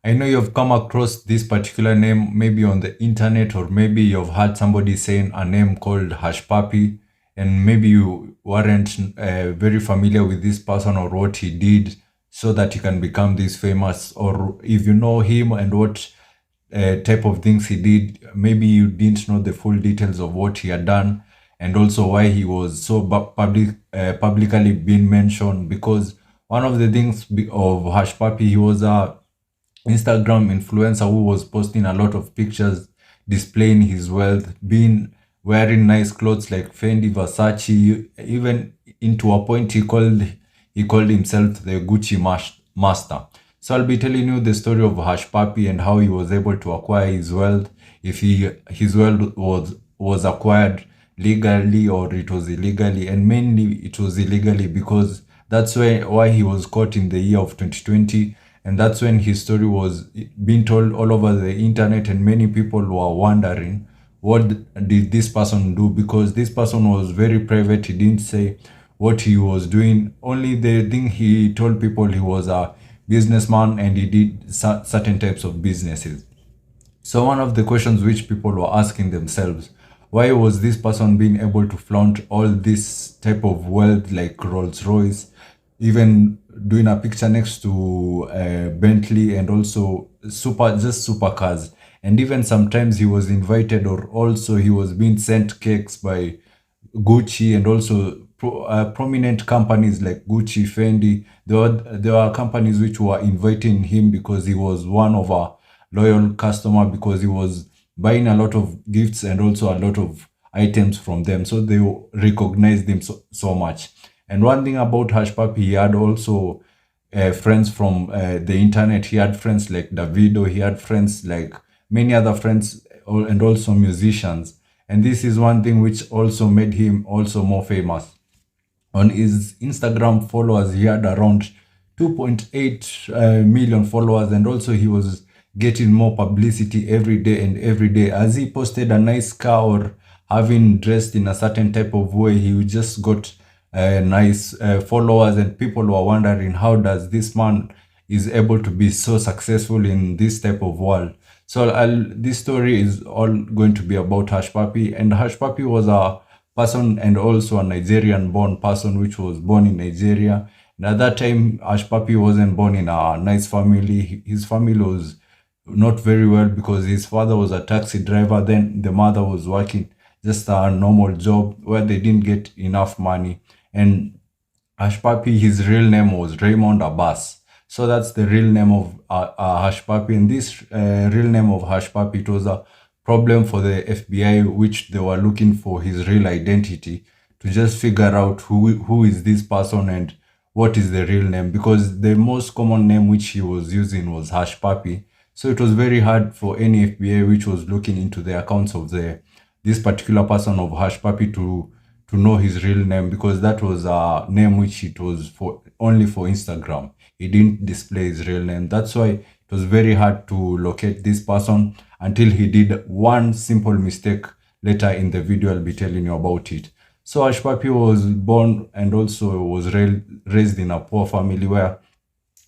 I know you've come across this particular name maybe on the internet, or maybe you've heard somebody saying a name called Hushpuppi, and maybe you weren't very familiar with this person or what he did so that he can become this famous, or if you know him and what type of things he did, maybe you didn't know the full details of what he had done, and also why he was so publicly being mentioned. Because one of the things of Hushpuppi, he was a Instagram influencer who was posting a lot of pictures displaying his wealth, being wearing nice clothes like Fendi, Versace, even into a point he called himself the Gucci master. So I'll be telling you the story of Hush Puppy and how he was able to acquire his wealth, if his wealth was acquired legally or it was illegally, and mainly it was illegally, because that's why he was caught in the year of 2020, and that's when his story was being told all over the internet, and many people were wondering what did this person do, because this person was very private. He didn't say what he was doing. Only the thing he told people, he was a businessman and he did certain types of businesses. So one of the questions which people were asking themselves, why was this person being able to flaunt all this type of wealth like Rolls Royce, even doing a picture next to Bentley, and also just supercars, and even sometimes he was invited, or also he was being sent cakes by Gucci, and also prominent companies like Gucci, Fendi. There were companies which were inviting him because he was one of our loyal customer, because he was buying a lot of gifts and also a lot of items from them. So they recognized him so much. And one thing about Hush Puppy, he had also friends from the internet. He had friends like Davido. He had friends like many other friends, and also musicians. And this is one thing which also made him also more famous. On his Instagram followers, he had around 2.8 million followers, and also he was getting more publicity every day and every day. As he posted a nice car or having dressed in a certain type of way, he just got nice followers, and people were wondering how does this man is able to be so successful in this type of world. So this story is all going to be about Hush Puppy, and Hush Puppy was a person and also a Nigerian born person which was born in Nigeria. And at that time, Hush Puppy wasn't born in a nice family. His family was not very well, because his father was a taxi driver, then the mother was working just a normal job where they didn't get enough money. And Hush Puppy, his real name was Raymond Abbas. So that's the real name of Hush Puppy. And this real name of Hush Puppy, it was a problem for the FBI, which they were looking for his real identity to just figure out who is this person and what is the real name, because the most common name which he was using was Hush Puppy. So it was very hard for any FBI which was looking into the accounts of this particular person of Hush Puppy to know his real name, because that was a name which it was for only for Instagram. He didn't display his real name. That's why it was very hard to locate this person until he did one simple mistake. Later in the video, I'll be telling you about it. So Hush Puppy was born and also was raised in a poor family where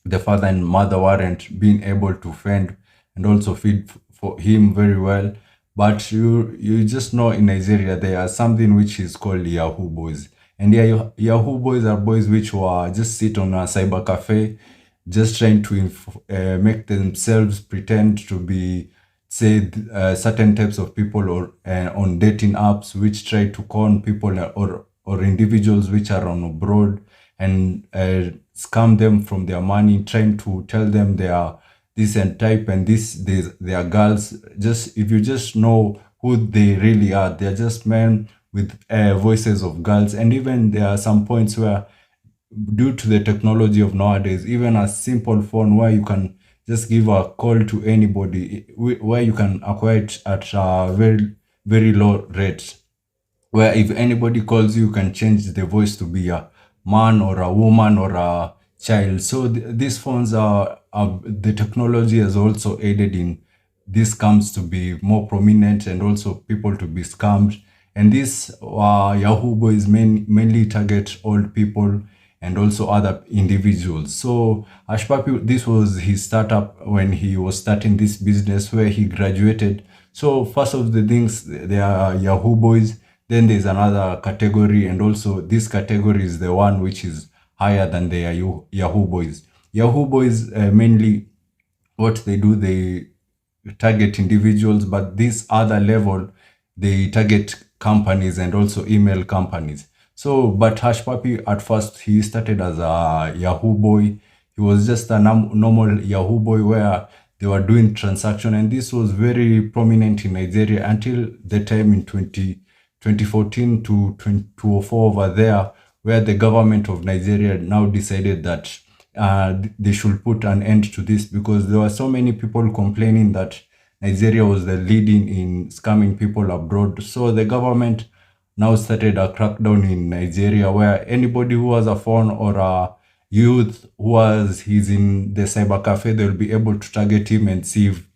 the father and mother weren't being able to fend and also feed for him very well. But you just know in Nigeria there are something which is called Yahoo boys. And Yahoo boys are boys which were just sit on a cyber cafe, just trying to make themselves pretend to be, say, certain types of people, or on dating apps which try to con people, or individuals which are on abroad, and scam them from their money, trying to tell them they are this and type, and they are girls. Just if you just know who they really are, they are just men with voices of girls. And even there are some points where, due to the technology of nowadays, even a simple phone where you can just give a call to anybody, where you can acquire it at a very low rate, where if anybody calls you, you can change the voice to be a man or a woman or a child. So these phones are the technology has also aided in these scams to be more prominent, and also people to be scammed. And these Yahoo boys mainly target old people and also other individuals. So Hushpuppi, this was his startup when he was starting this business where he graduated. So first of the things, there are Yahoo boys, then there's another category, and also this category is the one which is higher than the Yahoo boys. Yahoo boys mainly what they do, they target individuals, but this other level, they target companies and also email companies. So, but Hushpuppi at first he started as a Yahoo boy. He was just a normal Yahoo boy where they were doing transaction, and this was very prominent in Nigeria until the time in 2014 to 2004 over there, where the government of Nigeria now decided that they should put an end to this because there were so many people complaining that Nigeria was the leading in scamming people abroad. So the government now started a crackdown in Nigeria where anybody who has a phone or a youth he's in the cyber cafe, they'll be able to target him and see if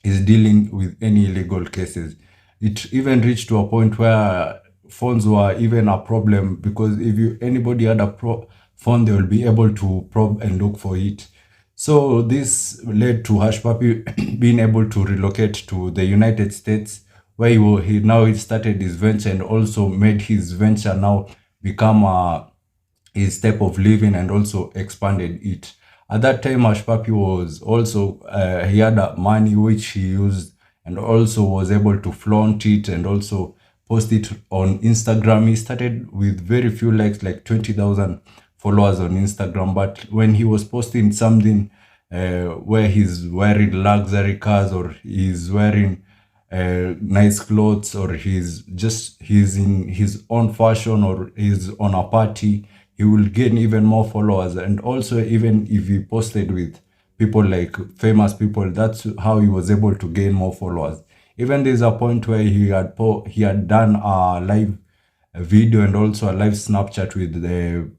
is dealing with any illegal cases. It even reached to a point where phones were even a problem because if anybody had a phone, they will be able to probe and look for it. So this led to Hushpuppi being able to relocate to the United States, where he started his venture and also made his venture now become his type of living and also expanded it. At that time, Hushpuppi was also, he had money which he used and also was able to flaunt it and also post it on Instagram. He started with very few likes, like 20,000 followers on Instagram. But when he was posting something where he's wearing luxury cars or he's wearing nice clothes or he's in his own fashion or he's on a party, he will gain even more followers. And also, even if he posted with people like famous people, that's how he was able to gain more followers. Even there's a point where he had done a live video and also a live Snapchat with the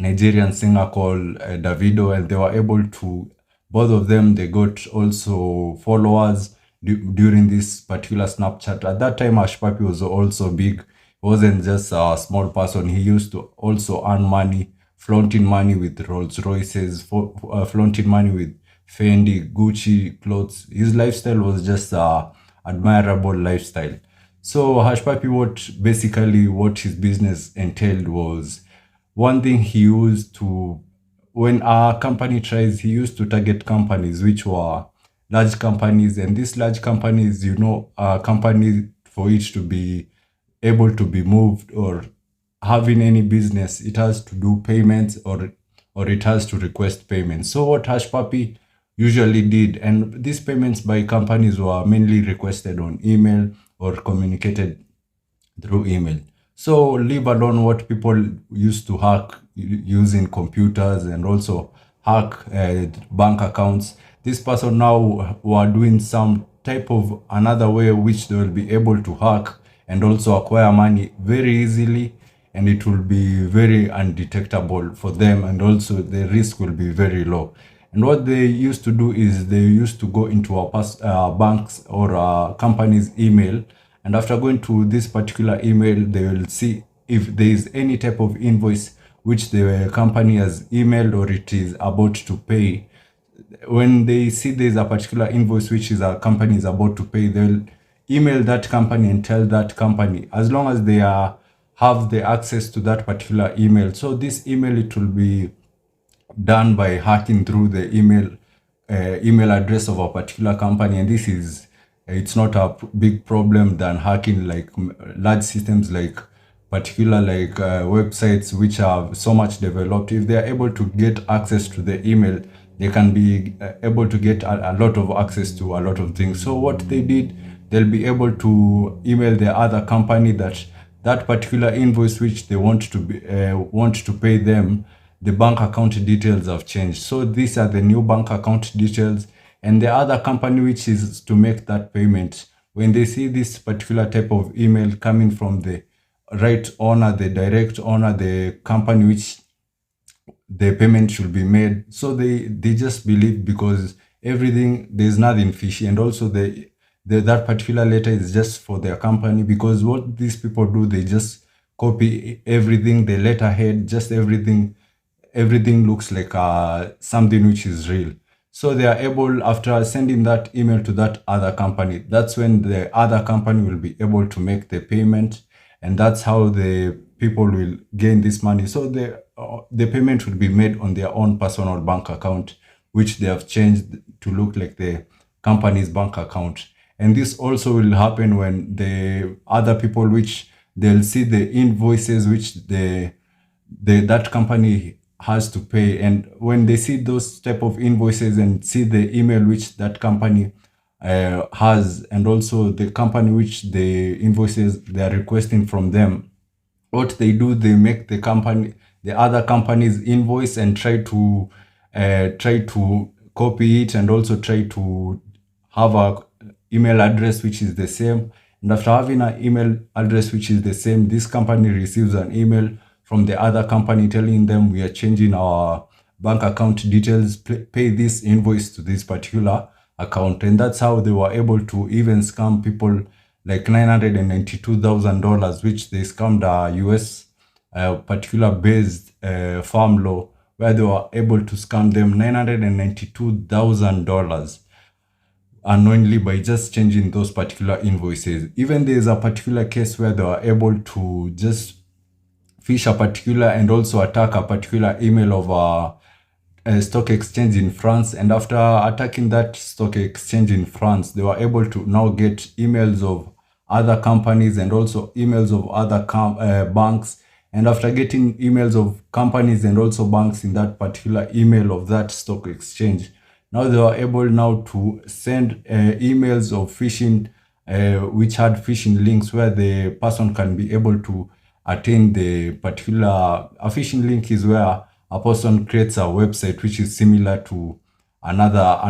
Nigerian singer called Davido, and they were able to, both of them, they got also followers during this particular Snapchat. At that time, Hushpuppi was also big. He wasn't just a small person. He used to also earn money, flaunting money with Rolls Royces, flaunting money with Fendi, Gucci clothes. His lifestyle was just a admirable lifestyle. So Hushpuppi, what his business entailed was one thing he used to, when a company tries, he used to target companies which were large companies, and these large companies, a company for it to be able to be moved or having any business, it has to do payments or it has to request payments. So what Hushpuppi usually did, and these payments by companies were mainly requested on email or communicated through email. So leave alone what people used to hack using computers and also hack bank accounts. This person now were doing some type of another way which they will be able to hack and also acquire money very easily, and it will be very undetectable for them, and also the risk will be very low. And what they used to do is they used to go into a bank's or a company's email, and after going to this particular email, they will see if there is any type of invoice which the company has emailed or it is about to pay. When they see there's a particular invoice which is a company is about to pay, they'll email that company and tell that company, as long as they have the access to that particular email. So this email, it will be done by hacking through the email address of a particular company, and this is it's not a big problem than hacking like large systems, like particular like websites which are so much developed. If they are able to get access to the email, they can be able to get a lot of access to a lot of things. So what they did, they'll be able to email the other company that particular invoice which they want to pay them, the bank account details have changed. So these are the new bank account details, and the other company which is to make that payment, when they see this particular type of email coming from the right owner, the direct owner, the company which the payment should be made, so they just believe, because everything, there's nothing fishy, and also that particular letter is just for their company, because what these people do, they just copy everything, the letterhead, just everything looks like something which is real. So they are able, after sending that email to that other company, that's when the other company will be able to make the payment, and that's how the people will gain this money. So the payment will be made on their own personal bank account, which they have changed to look like the company's bank account. And this also will happen when the other people, which they'll see the invoices which that company has to pay, and when they see those type of invoices and see the email which that company has, and also the company which the invoices they are requesting from them, what they do, they make the other company's invoice and try to copy it, and also try to have a email address which is the same. And after having an email address which is the same, this company receives an email from the other company telling them, we are changing our bank account details, pay this invoice to this particular account. And that's how they were able to even scam people like $992,000, which they scammed a US particular based farm law, where they were able to scam them $992,000 unknowingly by just changing those particular invoices. Even there is a particular case where they were able to just fish a particular and also attack a particular email of a stock exchange in France. And after attacking that stock exchange in France, they were able to now get emails of other companies and also emails of other banks. And after getting emails of companies and also banks in that particular email of that stock exchange, now they were able now to send emails of phishing, which had phishing links where the person can be able to attain the particular. A phishing link is where a person creates a website which is similar to another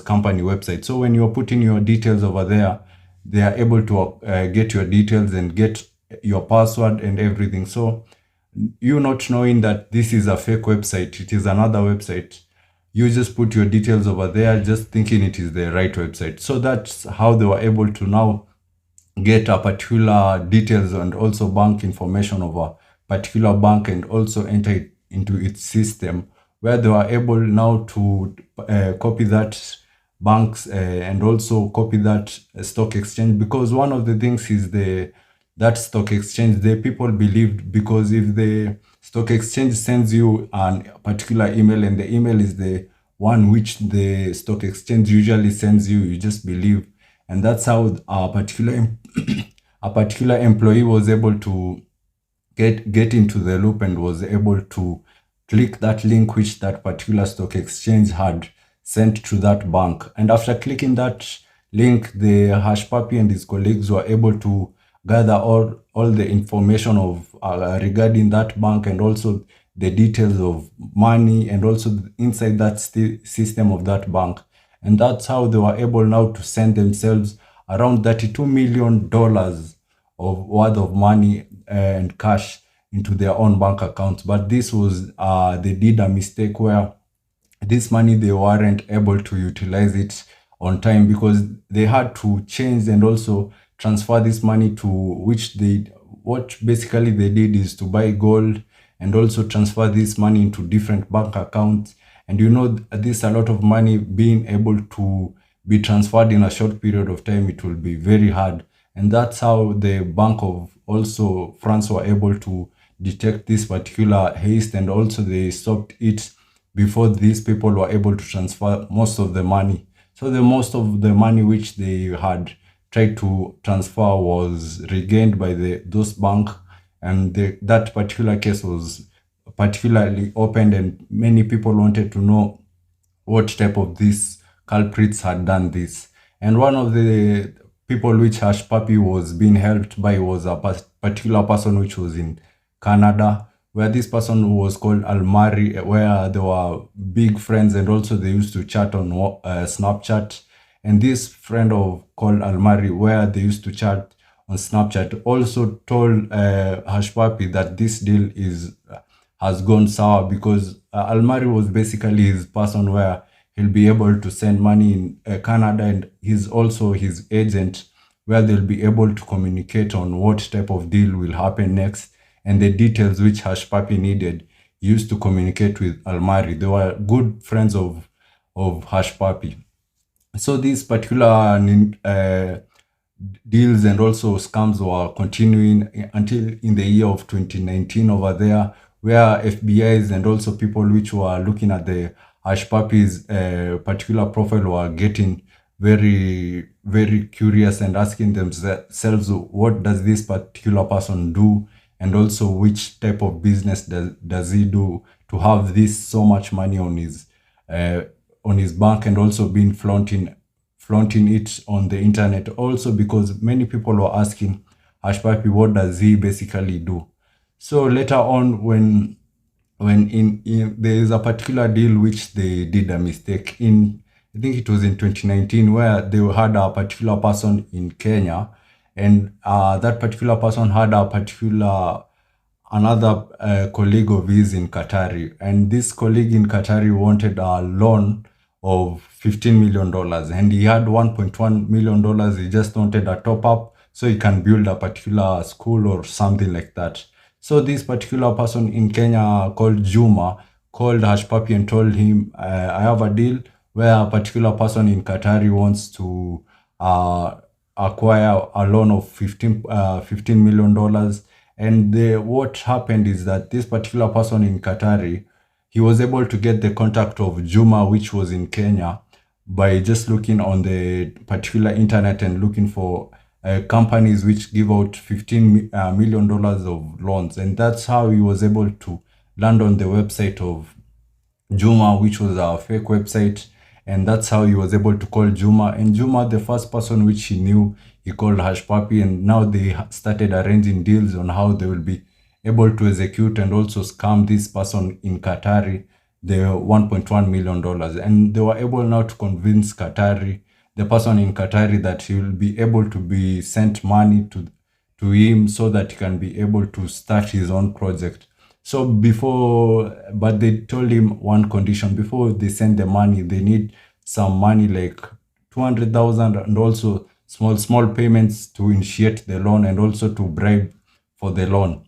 company website. So when you're putting your details over there, they are able to get your details and get your password and everything. So you not knowing that this is a fake website, it is another website, you just put your details over there just thinking it is the right website. So that's how they were able to now get a particular details and also bank information of a particular bank, and also enter it into its system, where they were able now to copy that banks and also copy that stock exchange. Because one of the things is that stock exchange, the people believed, because if the stock exchange sends you a particular email and the email is the one which the stock exchange usually sends you, you just believe. And that's how a particular a particular employee was able to get into the loop and was able to click that link which that particular stock exchange had sent to that bank. And after clicking that link, the Hushpuppi and his colleagues were able to gather all the information of regarding that bank, and also the details of money, and also inside that system of that bank. And that's how they were able now to send themselves around $32 million of worth of money and cash into their own bank accounts. But this was they did a mistake where this money, they weren't able to utilize it on time, because they had to change and also transfer this money to what basically they did is to buy gold and also transfer this money into different bank accounts. And this a lot of money being able to be transferred in a short period of time, it will be very hard. And that's how the Bank of also France were able to detect this particular haste, and also they stopped it before these people were able to transfer most of the money. So the most of the money which they had tried to transfer was regained by those bank, and that particular case was particularly opened, and many people wanted to know what type of these culprits had done this. And one of the people which Hushpuppi was being helped by was a particular person which was in Canada, where this person was called Almari, where they were big friends, and also they used to chat on Snapchat. And this friend called Almari, where they used to chat on Snapchat, also told Hushpuppi that this deal has gone sour, because Almari was basically his person where he'll be able to send money in Canada, and he's also his agent where they'll be able to communicate on what type of deal will happen next and the details which Hushpuppi needed. He used to communicate with Almari. They were good friends of Hushpuppi. So these particular deals and also scams were continuing until in the year of 2019 over there, where FBIs and also people which were looking at the Hushpuppi's particular profile were getting very, very curious and asking themselves, what does this particular person do? And also which type of business does he do to have this so much money uh, on his bank, and also been flaunting it on the internet. Also because many people were asking Hushpuppi, what does he basically do? So later on, when there is a particular deal which they did a mistake in, I think it was in 2019, where they had a particular person in Kenya, and that particular person had a particular another colleague of his in Qatari, and this colleague in Qatari wanted a loan of $15 million, and he had $1.1 million. He just wanted a top up so he can build a particular school or something like that. So this particular person in Kenya called Juma called Hushpuppi and told him, I have a deal where a particular person in Qatari wants to acquire a loan of $15 million. And what happened is that this particular person in Qatari, he was able to get the contact of Juma, which was in Kenya, by just looking on the particular internet and looking for companies which give out $15 million of loans. And that's how he was able to land on the website of Juma, which was a fake website. And that's how he was able to call Juma. And Juma, the first person which he knew, he called Hushpuppi. And now they started arranging deals on how they will be able to execute and also scam this person in Qatari the $1.1 million. And they were able now to convince Qatari, the person in Qatari, that he will be able to be sent money to him so that he can be able to start his own project. So but they told him one condition: before they send the money, they need some money like 200,000, and also small payments to initiate the loan and also to bribe for the loan.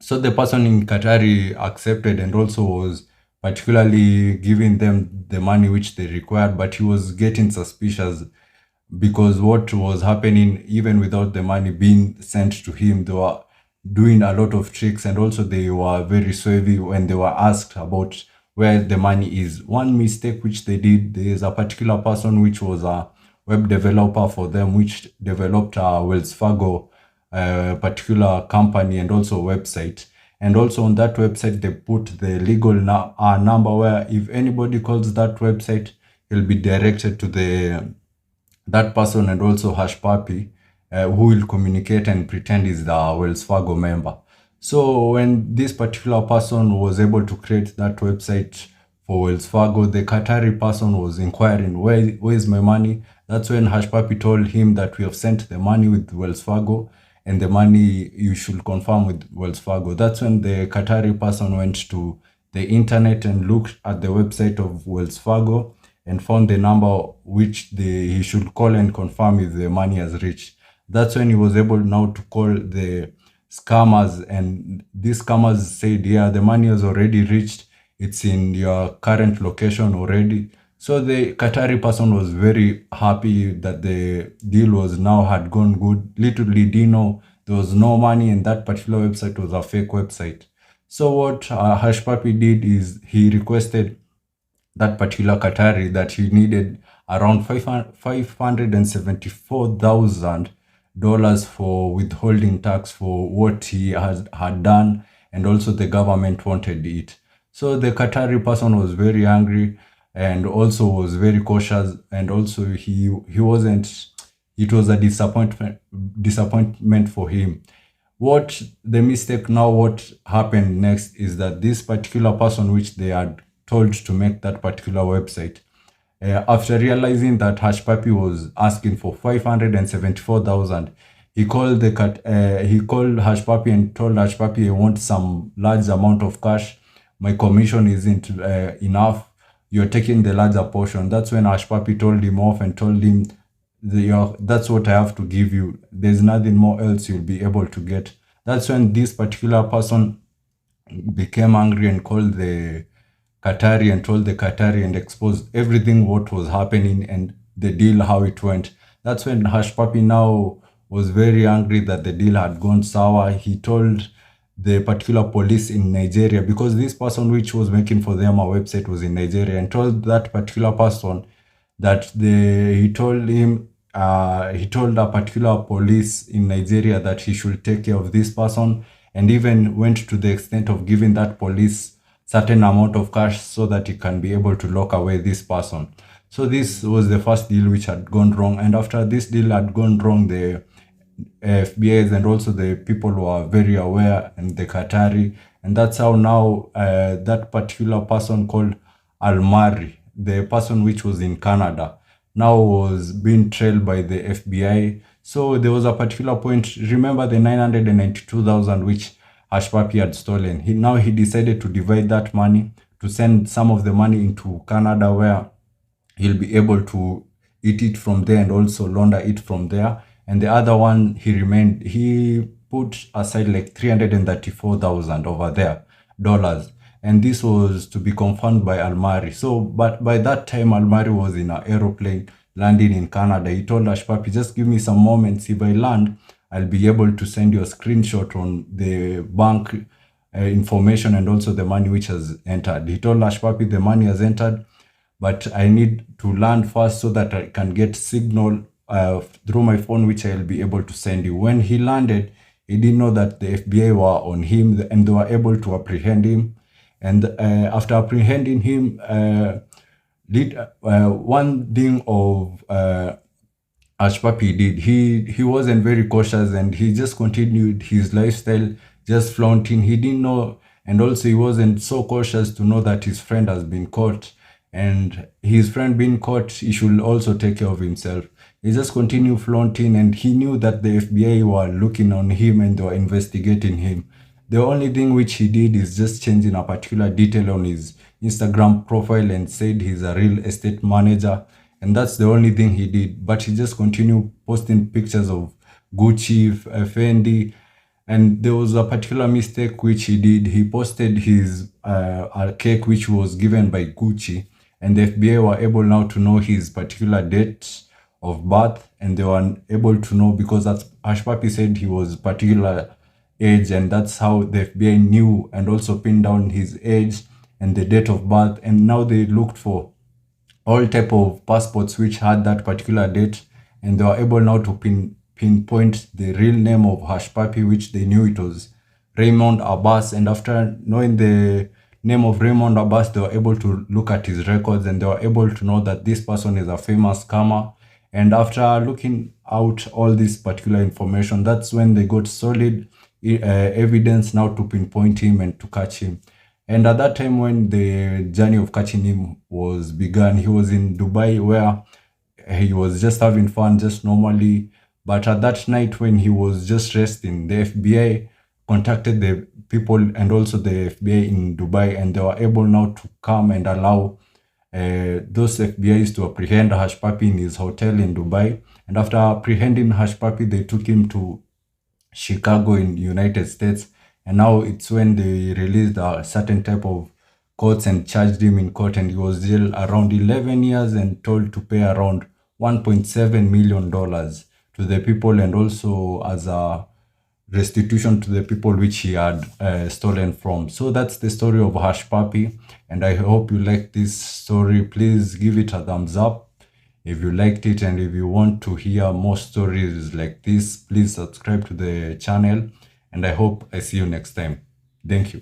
So the person in Qatari accepted and also was particularly giving them the money which they required, but he was getting suspicious because what was happening, even without the money being sent to him, they were doing a lot of tricks, and also they were very savvy when they were asked about where the money is. One mistake which they did, there is a particular person which was a web developer for them, which developed a Wells Fargo particular company and also website. And also on that website, they put the legal number where if anybody calls that website, he'll be directed to that person and also Hushpuppi, who will communicate and pretend is the Wells Fargo member. So when this particular person was able to create that website for Wells Fargo, the Qatari person was inquiring, where is my money? That's when Hushpuppi told him that we have sent the money with Wells Fargo, and the money you should confirm with Wells Fargo. That's when the Qatari person went to the internet and looked at the website of Wells Fargo and found the number which he should call and confirm if the money has reached. That's when he was able now to call the scammers, and these scammers said, yeah, the money has already reached. It's in your current location already. So the Qatari person was very happy that the deal had gone good. Literally didn't know there was no money, and that particular website was a fake website. So what Hushpuppi did is he requested that particular Qatari that he needed around $574,000 for withholding tax for what he had done, and also the government wanted it. So the Qatari person was very angry and also was very cautious, and also he wasn't. It was a disappointment for him. What happened next is that this particular person which they had told to make that particular website, after realizing that Hushpuppi was asking for 574,000, he called Hushpuppi and told Hushpuppi, I want some large amount of cash. My commission isn't enough. You're taking the larger portion. That's when Hushpuppi told him off and told him That's what I have to give you. There's nothing more else you'll be able to get. That's when this particular person became angry and called the Qatari and told the Qatari and exposed everything what was happening and the deal how it went. That's when Hushpuppi now was very angry that the deal had gone sour. He told the particular police in Nigeria, because this person which was making for them a website was in Nigeria, and told that particular person that he told a particular police in Nigeria that he should take care of this person, and even went to the extent of giving that police certain amount of cash so that he can be able to lock away this person. So this was the first deal which had gone wrong, and after this deal had gone wrong, the FBIs and also the people who are very aware, and the Qatari, and that's how now that particular person called Almari, the person which was in Canada, now was being trailed by the FBI. So there was a particular point. Remember the 992,000 which Hushpuppi had stolen. He decided to divide that money, to send some of the money into Canada, where he'll be able to eat it from there and also launder it from there. And the other one, he put aside like 334,000 over there dollars. And this was to be confirmed by Almari. So, but by that time, Almari was in an aeroplane landing in Canada. He told Hushpuppi, just give me some moments. If I land, I'll be able to send you a screenshot on the bank information and also the money which has entered. He told Hushpuppi the money has entered, but I need to land first so that I can get signal through my phone, which I'll be able to send you. When he landed, he didn't know that the FBI were on him, and they were able to apprehend him. And after apprehending him, did one thing of Hushpuppi did. He wasn't very cautious, and he just continued his lifestyle, just flaunting. He didn't know, and also he wasn't so cautious to know that his friend has been caught. And his friend being caught, he should also take care of himself. He just continued flaunting, and he knew that the FBI were looking on him and they were investigating him. The only thing which he did is just changing a particular detail on his Instagram profile and said he's a real estate manager. And that's the only thing he did. But he just continued posting pictures of Gucci, Fendi. And there was a particular mistake which he did. He posted his a cake which was given by Gucci. And the FBI were able now to know his particular date of birth. And they were able to know because that's Hushpuppi said he was particular age, and that's how the FBI knew and also pinned down his age and the date of birth. And now they looked for all type of passports which had that particular date, and they were able now to pinpoint the real name of Hushpuppi, which they knew it was Raymond Abbas. And after knowing the name of Raymond Abbas, they were able to look at his records, and they were able to know that this person is a famous scammer. And after looking out all this particular information, that's when they got solid evidence now to pinpoint him and to catch him. And at that time, when the journey of catching him was begun, he was in Dubai, where he was just having fun, just normally. But at that night, when he was just resting, the FBI contacted the people and also the FBI in Dubai, and they were able now to come and allow those FBIs to apprehend Hushpuppi in his hotel in Dubai. And after apprehending Hushpuppi, they took him to Chicago in the United States. And now it's when they released a certain type of courts and charged him in court, and he was jailed around 11 years and told to pay around $1.7 million to the people, and also as a restitution to the people which he had stolen from. So that's the story of Hushpuppi, and I hope you like this story. Please give it a thumbs up if you liked it, and if you want to hear more stories like this, please subscribe to the channel, and I hope I see you next time. Thank you.